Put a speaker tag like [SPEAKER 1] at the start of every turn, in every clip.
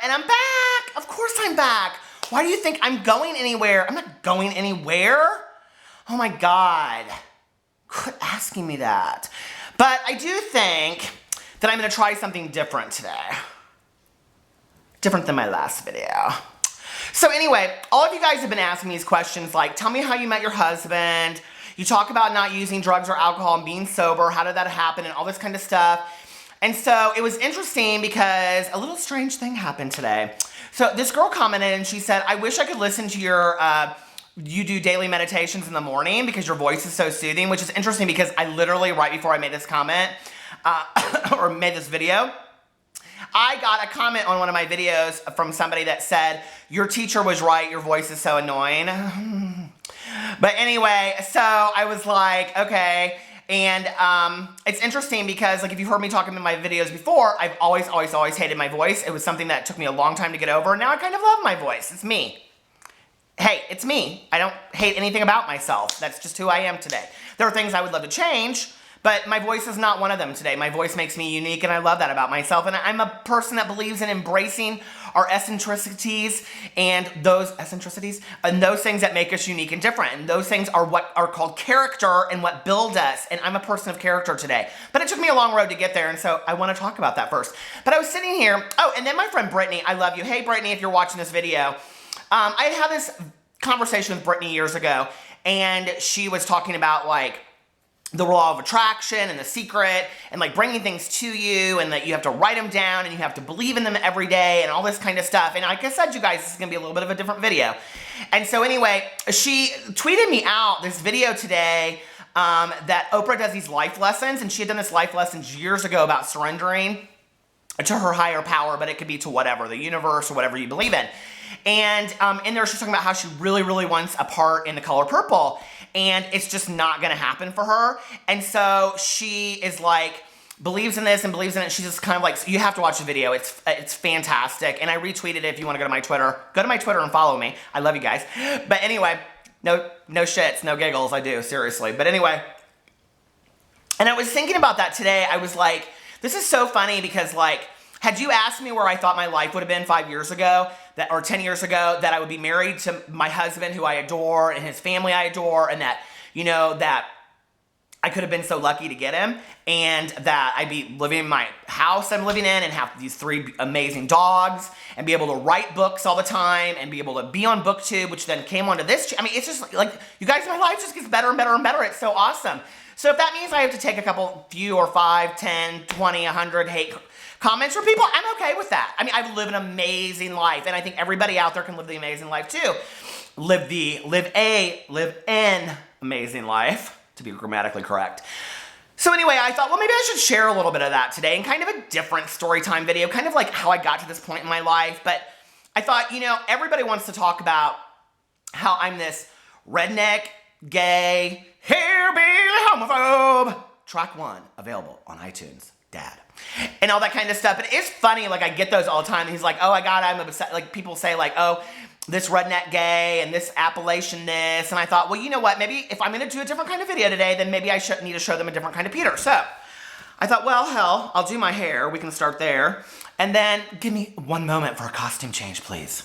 [SPEAKER 1] and I'm back. Of course I'm back. Why do you think I'm going anywhere? I'm not going anywhere. Oh my God. Quit asking me that. But I do think that I'm gonna try something different today. Different than my last video. So anyway, all of you guys have been asking me these questions like, tell me how you met your husband. You talk about not using drugs or alcohol and being sober. How did that happen? And all this kind of stuff. And so it was interesting because a little strange thing happened today. So this girl commented and she said, I wish I could listen to your, you do daily meditations in the morning because your voice is so soothing, which is interesting because I literally, right before I made this comment, or made this video, I got a comment on one of my videos from somebody that said, your teacher was right, your voice is so annoying. But anyway, so I was like, okay. And it's interesting because, like, if you've heard me talking in my videos before, I've always hated my voice. It was something that took me a long time to get over. Now I kind of love my voice. It's me. Hey, it's me. I don't hate anything about myself. That's just who I am today. There are things I would love to change, but my voice is not one of them today. My voice makes me unique, and I love that about myself. And I'm a person that believes in embracing our eccentricities and those things that make us unique and different. And those things are what are called character and what build us. And I'm a person of character today. But it took me a long road to get there, and so I want to talk about that first. But I was sitting here, oh, and then my friend Brittany, I love you. Hey, Brittany, if you're watching this video. I had this conversation with Brittany years ago, and she was talking about, like, the law of attraction and the secret and like bringing things to you and that you have to write them down and you have to believe in them every day and all this kind of stuff. And like I said, you guys, this is gonna be a little bit of a different video. And so anyway, she tweeted me out this video today that Oprah does these life lessons, and she had done this life lessons years ago about surrendering to her higher power, but it could be to whatever, the universe or whatever you believe in. And in there she's talking about how she really, really wants a part in the color purple. And it's just not gonna happen for her. And so she is like, believes in this and believes in it. She's just kind of like, you have to watch the video. It's fantastic. And I retweeted it if you wanna go to my Twitter. Go to my Twitter and follow me. I love you guys. But anyway, no shits, no giggles, I do, seriously. But anyway, and I was thinking about that today. I was like, this is so funny because, like, had you asked me where I thought my life would have been 5 years ago, or 10 years ago, that I would be married to my husband who I adore and his family I adore, and that, you know, that I could have been so lucky to get him, and that I'd be living in my house I'm living in and have these 3 amazing dogs and be able to write books all the time and be able to be on BookTube, which then came onto this. I mean, it's just like, you guys, my life just gets better and better and better. It's so awesome. So if that means I have to take a few or 5, 10, 20, 100 hate comments from people, I'm okay with that. I mean, I've lived an amazing life, and I think everybody out there can live the amazing life too. Live an amazing life, to be grammatically correct. So anyway, I thought, well, maybe I should share a little bit of that today in kind of a different story time video, kind of like how I got to this point in my life. But I thought, you know, everybody wants to talk about how I'm this redneck, gay, hillbilly homophobe. Track 1, available on iTunes. Dad. And all that kind of stuff. But it's funny, like, I get those all the time. He's like, oh, I got it, I'm upset. Like, people say, like, oh, this redneck gay and this Appalachian this. And I thought, well, you know what? Maybe if I'm going to do a different kind of video today, then maybe I need to show them a different kind of Peter. So I thought, well, hell, I'll do my hair. We can start there. And then give me 1 moment for a costume change, please.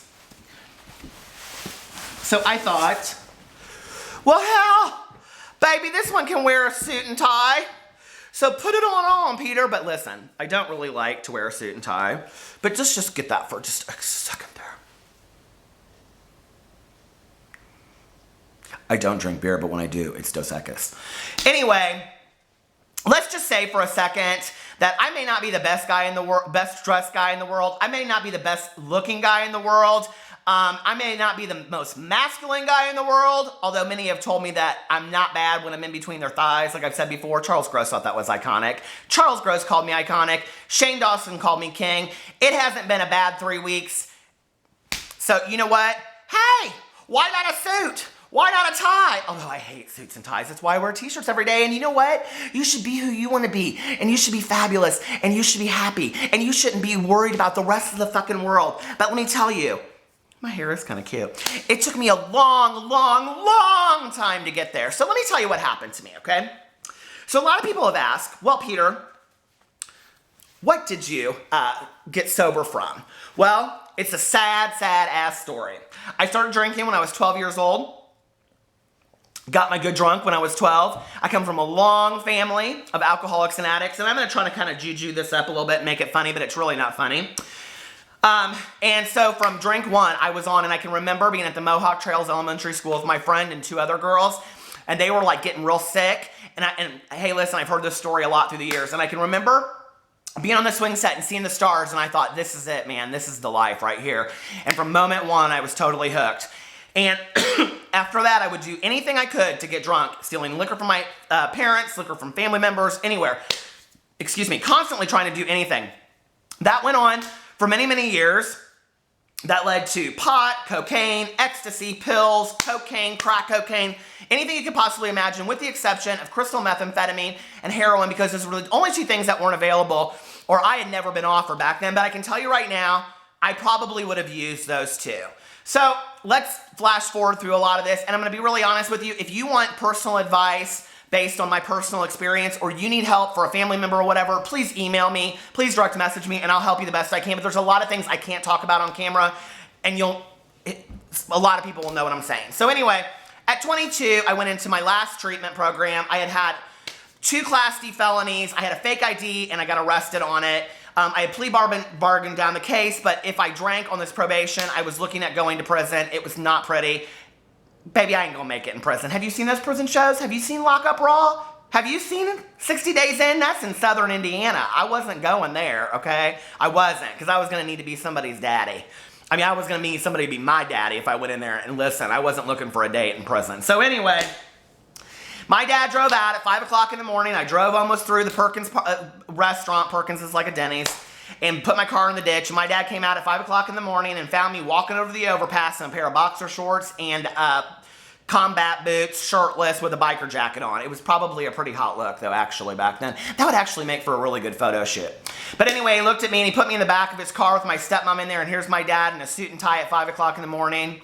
[SPEAKER 1] So I thought, well, hell, baby, this one can wear a suit and tie. So put it on, Peter. But listen, I don't really like to wear a suit and tie. But just get that for just a second there. I don't drink beer, but when I do, it's Dos Equis. Anyway, let's just say for a second that I may not be the best guy in the world, best dressed guy in the world. I may not be the best looking guy in the world. I may not be the most masculine guy in the world, although many have told me that I'm not bad when I'm in between their thighs. Like I've said before, Charles Gross thought that was iconic. Charles Gross called me iconic. Shane Dawson called me king. It hasn't been a bad 3 weeks. So you know what? Hey, why not a suit? Why not a tie? Although I hate suits and ties. That's why I wear t-shirts every day. And you know what? You should be who you want to be. And you should be fabulous. And you should be happy. And you shouldn't be worried about the rest of the fucking world. But let me tell you, my hair is kind of cute. It took me a long time to get there. So let me tell you what happened to me, okay? So a lot of people have asked, well, Peter, What did you get sober from? Well, it's a sad, sad ass story. I started drinking when I was 12 years old. Got my good drunk when I was 12. I come from a long family of alcoholics and addicts, and I'm going to try to kind of juju this up a little bit and make it funny, but it's really not funny. And so from drink one, I was on, and I can remember being at the Mohawk Trails Elementary School with my friend and 2 other girls, and they were like getting real sick. And hey, listen, I've heard this story a lot through the years, and I can remember being on the swing set and seeing the stars, and I thought, this is it, man. This is the life right here. And from moment one, I was totally hooked. And after that, I would do anything I could to get drunk, stealing liquor from my parents, liquor from family members, anywhere. Constantly trying to do anything. That went on for many, many years. That led to pot, cocaine, ecstasy, pills, cocaine, crack cocaine, anything you could possibly imagine, with the exception of crystal methamphetamine and heroin, because those were the only 2 things that weren't available, or I had never been offered back then. But I can tell you right now, I probably would have used those 2. So let's flash forward through a lot of this, and I'm going to be really honest with you. If you want personal advice based on my personal experience, or you need help for a family member or whatever, please email me, please direct message me, and I'll help you the best I can. But there's a lot of things I can't talk about on camera, and a lot of people will know what I'm saying. So anyway, at 22, I went into my last treatment program. I had 2 Class D felonies, I had a fake ID, and I got arrested on it. I had plea bargained down the case, but if I drank on this probation, I was looking at going to prison. It was not pretty. Baby, I ain't gonna make it in prison. Have you seen those prison shows? Have you seen Lock Up Raw? Have you seen 60 Days In? That's in Southern Indiana. I wasn't going there, okay? I wasn't, because I was gonna need to be somebody's daddy. I mean, I was gonna need somebody to be my daddy if I went in there. And listen, I wasn't looking for a date in prison. So anyway, my dad drove out at 5 o'clock in the morning. I drove almost through the Perkins restaurant. Perkins is like a Denny's. And put my car in the ditch. And my dad came out at 5 o'clock in the morning and found me walking over the overpass in a pair of boxer shorts and combat boots, shirtless, with a biker jacket on. It was probably a pretty hot look, though, actually, back then. That would actually make for a really good photo shoot. But anyway, he looked at me and he put me in the back of his car with my stepmom in there. And here's my dad in a suit and tie at 5 o'clock in the morning.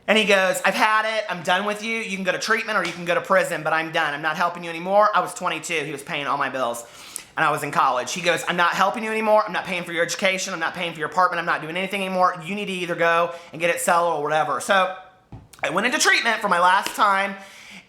[SPEAKER 1] And he goes, I've had it. I'm done with you. You can go to treatment or you can go to prison, but I'm done. I'm not helping you anymore. I was 22. He was paying all my bills. And I was in college. He goes, I'm not helping you anymore. I'm not paying for your education. I'm not paying for your apartment. I'm not doing anything anymore. You need to either go and get it settled or whatever. So I went into treatment for my last time.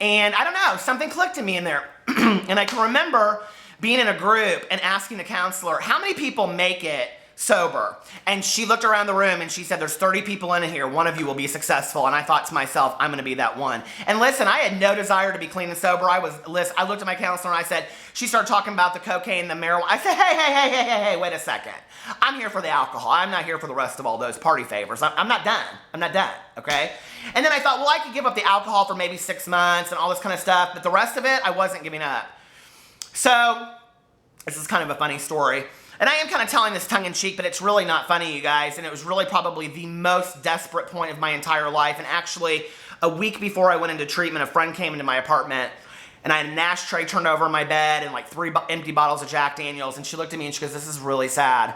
[SPEAKER 1] And I don't know, something clicked in me in there. And I can remember being in a group and asking the counselor, how many people make it sober? And she looked around the room and she said, there's 30 people in here. One of you will be successful. And I thought to myself, I'm going to be that one. And listen, I had no desire to be clean and sober. I looked at my counselor and I said, she started talking about the cocaine, the marijuana. I said, hey, wait a second. I'm here for the alcohol. I'm not here for the rest of all those party favors. I'm not done. I'm not done. Okay. And then I thought, well, I could give up the alcohol for maybe 6 months and all this kind of stuff. But the rest of it, I wasn't giving up. So this is kind of a funny story. And I am kind of telling this tongue-in-cheek, but it's really not funny, you guys. And it was really probably the most desperate point of my entire life. And actually, a week before I went into treatment, a friend came into my apartment, and I had an ashtray turned over in my bed and like 3 empty bottles of Jack Daniels. And she looked at me and she goes, this is really sad.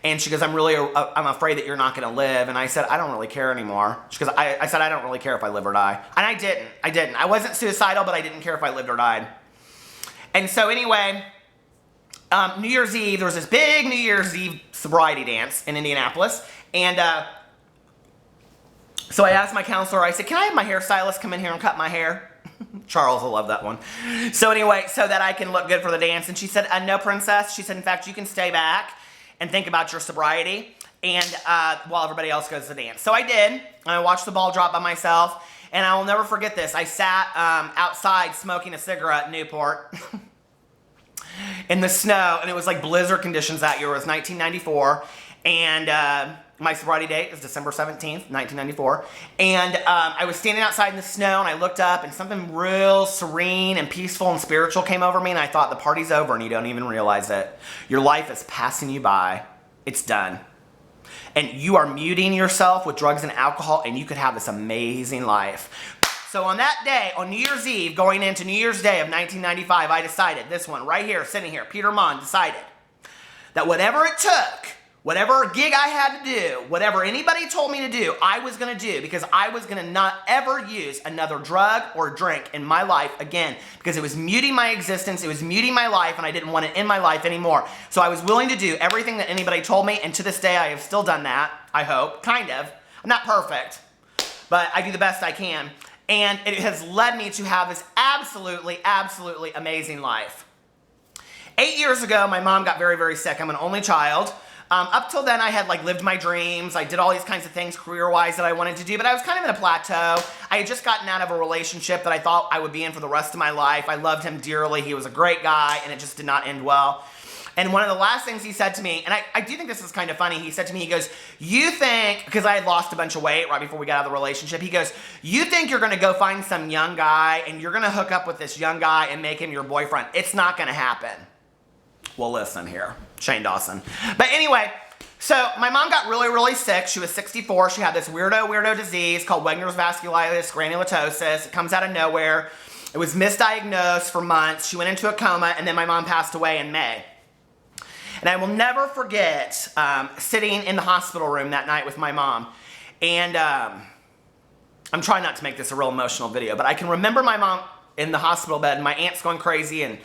[SPEAKER 1] And she goes, I'm afraid that you're not going to live. And I said, I don't really care anymore. She goes, I said, I don't really care if I live or die. And I didn't. I wasn't suicidal, but I didn't care if I lived or died. And so anyway, New Year's Eve, there was this big New Year's Eve sobriety dance in Indianapolis. And so I asked my counselor, I said, can I have my hairstylist come in here and cut my hair? Charles will love that one. So anyway, so that I can look good for the dance. And she said, no, princess. She said, in fact, you can stay back and think about your sobriety and while everybody else goes to the dance. So I did. And I watched the ball drop by myself. And I will never forget this. I sat outside smoking a cigarette in Newport in the snow, and it was like blizzard conditions that year. It was 1994, and my sobriety date is December 17th, 1994, and I was standing outside in the snow, and I looked up, and something real serene and peaceful and spiritual came over me, and I thought, the party's over, and you don't even realize it. Your life is passing you by. It's done. And you are muting yourself with drugs and alcohol, and you could have this amazing life. So on that day, on New Year's Eve, going into New Year's Day of 1995, I decided, this one right here, sitting here, Peter Mon, decided that whatever it took, Whatever gig I had to do, whatever anybody told me to do, I was going to do because I was going to not ever use another drug or drink in my life again because it was muting my existence, it was muting my life, and I didn't want it in my life anymore. So I was willing to do everything that anybody told me, and to this day I have still done that, I hope, kind of. I'm not perfect, but I do the best I can. And it has led me to have this absolutely, absolutely amazing life. 8 years ago, my mom got very, very sick. I'm an only child. Up till then, I had lived my dreams. I did all these kinds of things career-wise that I wanted to do, but I was kind of in a plateau. I had just gotten out of a relationship that I thought I would be in for the rest of my life. I loved him dearly. He was a great guy, and it just did not end well. And one of the last things he said to me, and I do think this is kind of funny, he said to me, he goes, you think, because I had lost a bunch of weight right before we got out of the relationship, he goes, you think you're going to go find some young guy, and you're going to hook up with this young guy and make him your boyfriend. It's not going to happen. Well, listen here, Shane Dawson. But anyway, so my mom got really, really sick. She was 64. She had this weirdo disease called Wegener's vasculitis granulomatosis. It comes out of nowhere. It was misdiagnosed for months. She went into a coma, and then my mom passed away in May. And I will never forget sitting in the hospital room that night with my mom. And I'm trying not to make this a real emotional video, but I can remember my mom in the hospital bed, and my aunt's going crazy, and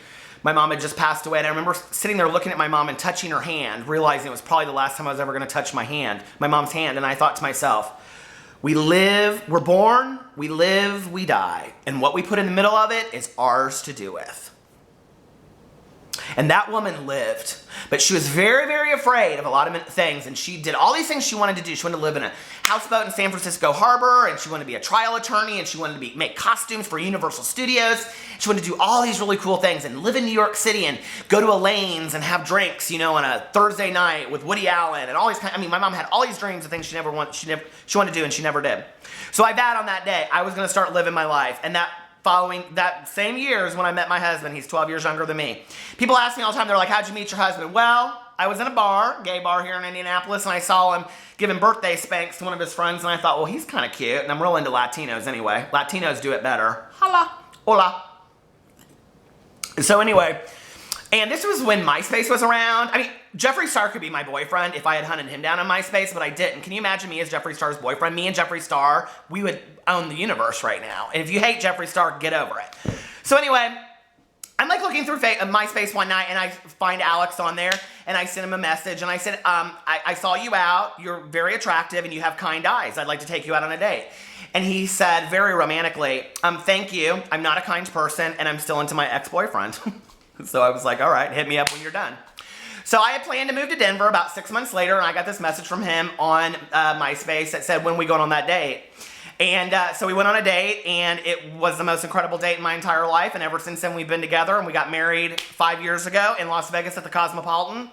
[SPEAKER 1] my mom had just passed away, and I remember sitting there looking at my mom and touching her hand, realizing it was probably the last time I was ever going to touch my mom's hand, and I thought to myself, we're born, we live, we die, and what we put in the middle of it is ours to do with. And that woman lived, but she was very, very afraid of a lot of things, and she did all these things she wanted to do. She wanted to live in a houseboat in San Francisco Harbor, and she wanted to be a trial attorney, and she wanted to make costumes for Universal Studios. She wanted to do all these really cool things and live in New York City and go to Elaine's and have drinks, on a Thursday night with Woody Allen and all these my mom had all these dreams of things she wanted to do, and she never did. So I vowed on that day I was going to start living my life, and following that same year is when I met my husband. He's 12 years younger than me. People ask me all the time, they're like, how'd you meet your husband? Well, I was in a gay bar here in Indianapolis, and I saw him giving birthday spanks to one of his friends, and I thought, well, he's kind of cute, and I'm real into Latinos anyway. Latinos do it better. Hola. Hola. So anyway, and this was when MySpace was around. Jeffree Star could be my boyfriend if I had hunted him down on MySpace, but I didn't. Can you imagine me as Jeffree Star's boyfriend? Me and Jeffree Star, we would own the universe right now. And if you hate Jeffree Star, get over it. So anyway, I'm looking through MySpace one night, and I find Alex on there, and I sent him a message, and I said, I saw you out, you're very attractive, and you have kind eyes. I'd like to take you out on a date. And he said very romantically, thank you, I'm not a kind person, and I'm still into my ex-boyfriend. So I was like, all right, hit me up when you're done. So I had planned to move to Denver about 6 months later, and I got this message from him on MySpace that said, when are we going on that date? And so we went on a date, and it was the most incredible date in my entire life, and ever since then we've been together, and we got married 5 years ago in Las Vegas at the Cosmopolitan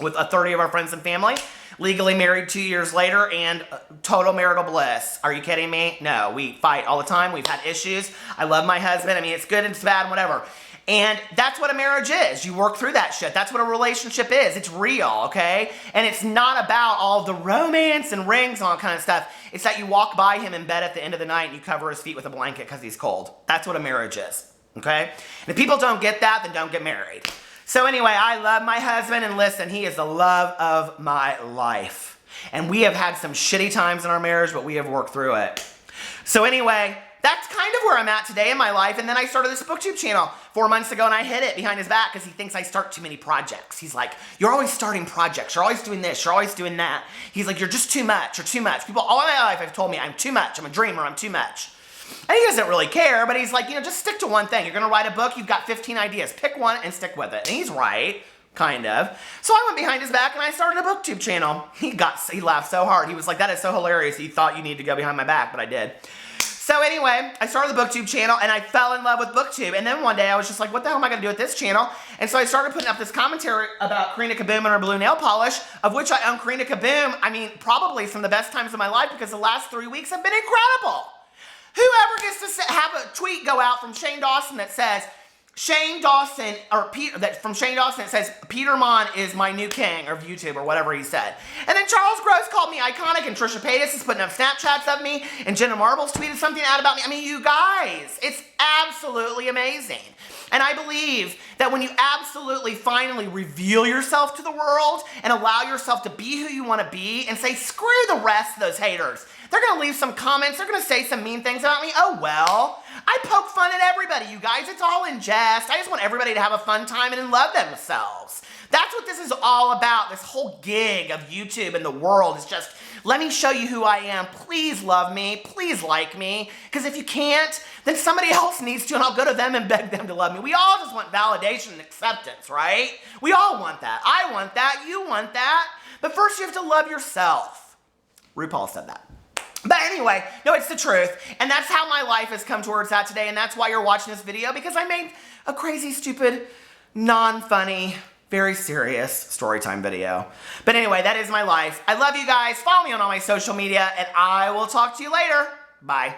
[SPEAKER 1] with 30 of our friends and family. Legally married 2 years later, and total marital bliss. Are you kidding me? No, we fight all the time. We've had issues. I love my husband. It's good and it's bad and whatever. And that's what a marriage is. You work through that shit. That's what a relationship is. It's real, okay? And it's not about all the romance and rings and all that kind of stuff. It's that you walk by him in bed at the end of the night and you cover his feet with a blanket because he's cold. That's what a marriage is, okay? And if people don't get that, then don't get married. So anyway, I love my husband, and listen, he is the love of my life. And we have had some shitty times in our marriage, but we have worked through it. So anyway, that's kind of where I'm at today in my life. And then I started this BookTube channel 4 months ago, and I hid it behind his back because he thinks I start too many projects. He's like, you're always starting projects. You're always doing this. You're always doing that. He's like, you're just too much. You're too much. People all my life have told me I'm too much. I'm a dreamer. I'm too much. And he doesn't really care, but he's like, just stick to one thing. You're going to write a book. You've got 15 ideas. Pick one and stick with it. And he's right. Kind of. So I went behind his back and I started a BookTube channel. He laughed so hard. He was like, that is so hilarious. He thought you need to go behind my back, but I did. So anyway, I started the BookTube channel, and I fell in love with BookTube. And then one day I was just like, what the hell am I going to do with this channel? And so I started putting up this commentary about Karina Kaboom and her blue nail polish, of which I own Karina Kaboom, probably some of the best times of my life, because the last 3 weeks have been incredible. Whoever gets to have a tweet go out from Shane Dawson that says, Shane Dawson that says, Peter Mon is my new king of YouTube, or whatever he said. And then Charles Gross called me iconic, and Trisha Paytas is putting up Snapchats of me, and Jenna Marbles tweeted something out about me. You guys, it's absolutely amazing. And I believe that when you absolutely finally reveal yourself to the world and allow yourself to be who you want to be and say, screw the rest of those haters. They're going to leave some comments. They're going to say some mean things about me. Oh, well. I poke fun at everybody, you guys. It's all in jest. I just want everybody to have a fun time and love themselves. That's what this is all about. This whole gig of YouTube and the world is just, let me show you who I am. Please love me. Please like me. Because if you can't, then somebody else needs to, and I'll go to them and beg them to love me. We all just want validation and acceptance, right? We all want that. I want that. You want that. But first you have to love yourself. RuPaul said that. But anyway, no, it's the truth. And that's how my life has come towards that today. And that's why you're watching this video, because I made a crazy, stupid, non-funny, very serious story time video. But anyway, that is my life. I love you guys. Follow me on all my social media, and I will talk to you later. Bye.